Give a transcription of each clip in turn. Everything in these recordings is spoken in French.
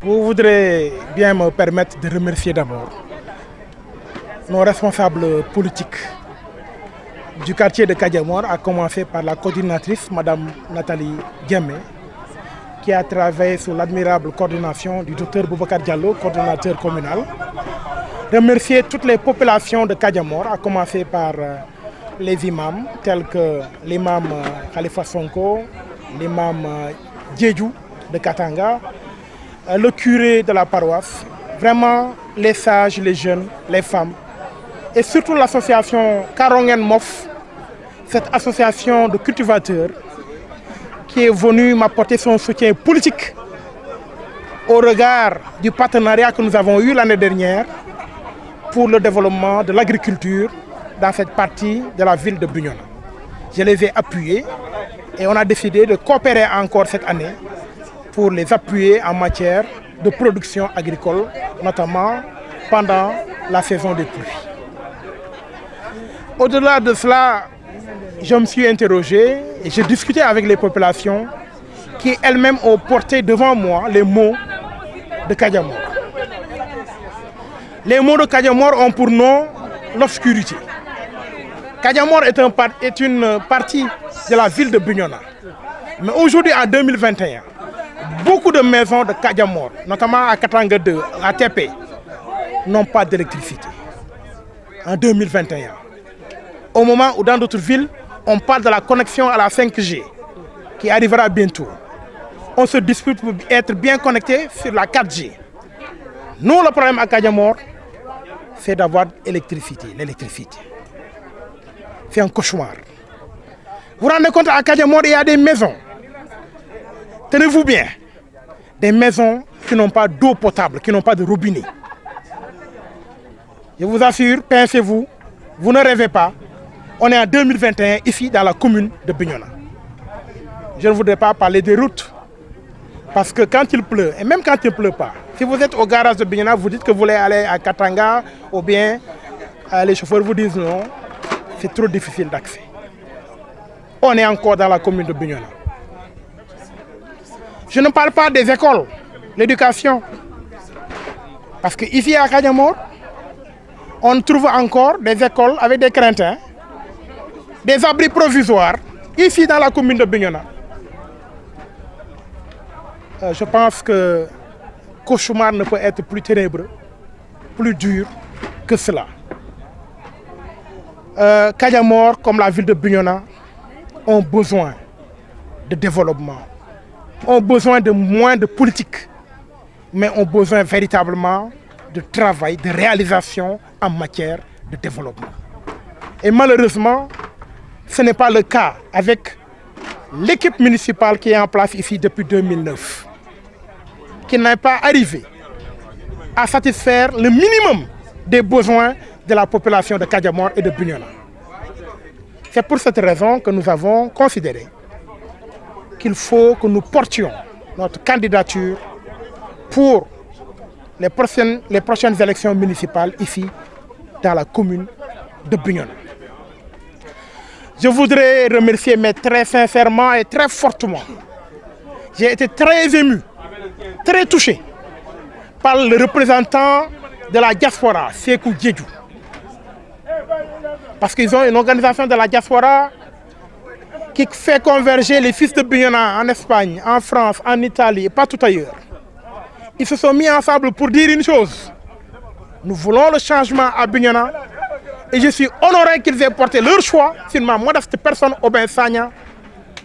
Vous voudrez bien me permettre de remercier d'abord nos responsables politiques du quartier de Kadiamor, à commencer par la coordinatrice, Mme Nathalie Diamé, qui a travaillé sous l'admirable coordination du Dr Boubacar Diallo, coordonnateur communal. Remercier toutes les populations de Kadiamor, à commencer par les imams, tels que l'imam Khalifa Sonko, l'imam Djedjou de Katanga, le curé de la paroisse, vraiment les sages, les jeunes, les femmes, et surtout l'association Karongen Mof, cette association de cultivateurs qui est venue m'apporter son soutien politique au regard du partenariat que nous avons eu l'année dernière pour le développement de l'agriculture dans cette partie de la ville de Bignona. Je les ai appuyés et on a décidé de coopérer encore cette année pour les appuyer en matière de production agricole, notamment pendant la saison des pluies. Au-delà de cela, je me suis interrogé et j'ai discuté avec les populations qui elles-mêmes ont porté devant moi les mots de Kadiamor. Les mots de Kadiamor ont pour nom l'obscurité. Kadiamor est une partie de la ville de Bignona. Mais aujourd'hui, en 2021, beaucoup de maisons de Kadiamor, notamment à Katanga 2, à Tépé, n'ont pas d'électricité. En 2021. Au moment où dans d'autres villes, on parle de la connexion à la 5G, qui arrivera bientôt. On se dispute pour être bien connecté sur la 4G. Nous, le problème à Kadiamor, c'est d'avoir l'électricité. C'est un cauchemar. Vous vous rendez compte, à Kadiamor, il y a des maisons. Tenez-vous bien. Des maisons qui n'ont pas d'eau potable, qui n'ont pas de robinet. Je vous assure, pincez-vous, vous ne rêvez pas. On est en 2021 ici dans la commune de Bignona. Je ne voudrais pas parler des routes. Parce que quand il pleut, et même quand il ne pleut pas, si vous êtes au garage de Bignona, vous dites que vous voulez aller à Katanga, ou bien les chauffeurs vous disent non, c'est trop difficile d'accès. On est encore dans la commune de Bignona. Je ne parle pas des écoles, l'éducation. Parce qu'ici à Kadiamor, on trouve encore des écoles avec des craintins, des abris provisoires, ici dans la commune de Bignona. Je pense que cauchemar ne peut être plus ténébreux, plus dur que cela. Kadiamor, comme la ville de Bignona, ont besoin de développement, ont besoin de moins de politique, mais ont besoin véritablement de travail, de réalisation en matière de développement. Et malheureusement, ce n'est pas le cas avec l'équipe municipale qui est en place ici depuis 2009, qui n'est pas arrivée à satisfaire le minimum des besoins de la population de Kadiamor et de Bignona. C'est pour cette raison que nous avons considéré qu'il faut que nous portions notre candidature pour les prochaines élections municipales ici dans la commune de Bignona. Je voudrais remercier, mais très sincèrement et très fortement, j'ai été très ému, très touché par le représentant de la diaspora, Sékou Djedjou. Parce qu'ils ont une organisation de la diaspora qui fait converger les fils de Bignona en Espagne, en France, en Italie et partout ailleurs. Ils se sont mis ensemble pour dire une chose. Nous voulons le changement à Bignona et je suis honoré qu'ils aient porté leur choix sur ma modeste personne, Aubin Sagna,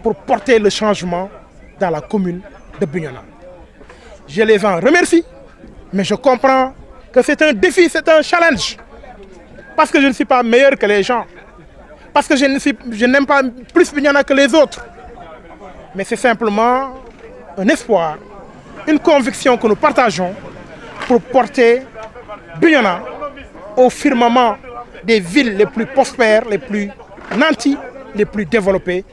pour porter le changement dans la commune de Bignona. Je les en remercie, mais je comprends que c'est un défi, c'est un challenge. Parce que je ne suis pas meilleur que les gens. Parce que je n'aime pas plus Bignona que les autres. Mais c'est simplement un espoir, une conviction que nous partageons pour porter Bignona au firmament des villes les plus prospères, les plus nanties, les plus développées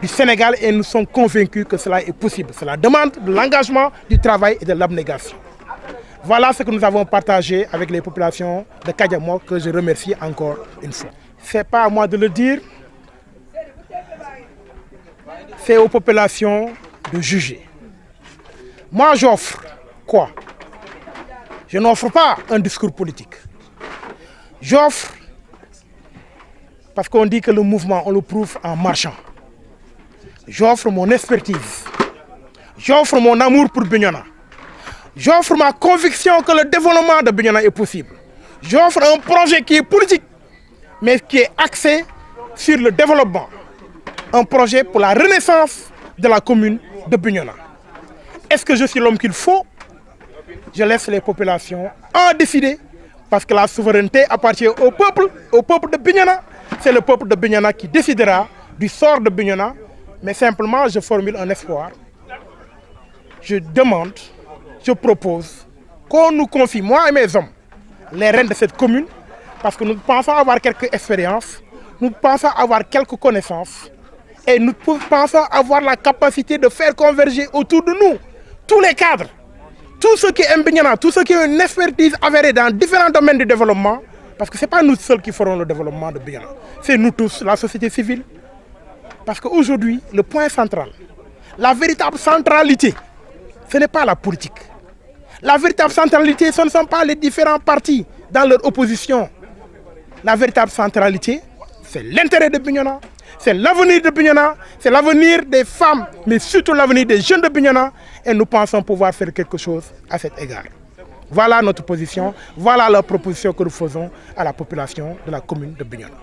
du Sénégal et nous sommes convaincus que cela est possible. Cela demande de l'engagement, du travail et de l'abnégation. Voilà ce que nous avons partagé avec les populations de Kadiamor que je remercie encore une fois. Ce n'est pas à moi de le dire, c'est aux populations de juger. Moi j'offre quoi? Je n'offre pas un discours politique. J'offre, parce qu'on dit que le mouvement, on le prouve en marchant. J'offre mon expertise. J'offre mon amour pour Bignona. J'offre ma conviction que le développement de Bignona est possible. J'offre un projet qui est politique, mais qui est axé sur le développement. Un projet pour la renaissance de la commune de Bignona. Est-ce que je suis l'homme qu'il faut? Je laisse les populations en décider, parce que la souveraineté appartient au peuple de Bignona. C'est le peuple de Bignona qui décidera du sort de Bignona. Mais simplement, je formule un espoir. Je demande, je propose qu'on nous confie, moi et mes hommes, les rênes de cette commune, parce que nous pensons avoir quelques expériences, nous pensons avoir quelques connaissances, et nous pensons avoir la capacité de faire converger autour de nous tous les cadres, tous ceux qui aiment Bignona, tous ceux qui ont une expertise avérée dans différents domaines du développement, parce que ce n'est pas nous seuls qui ferons le développement de Bignona, c'est nous tous, la société civile. Parce qu'aujourd'hui, le point central, la véritable centralité, ce n'est pas la politique. La véritable centralité, ce ne sont pas les différents partis dans leur opposition. La véritable centralité, c'est l'intérêt de Bignona, c'est l'avenir de Bignona, c'est l'avenir des femmes, mais surtout l'avenir des jeunes de Bignona. Et nous pensons pouvoir faire quelque chose à cet égard. Voilà notre position, voilà la proposition que nous faisons à la population de la commune de Bignona.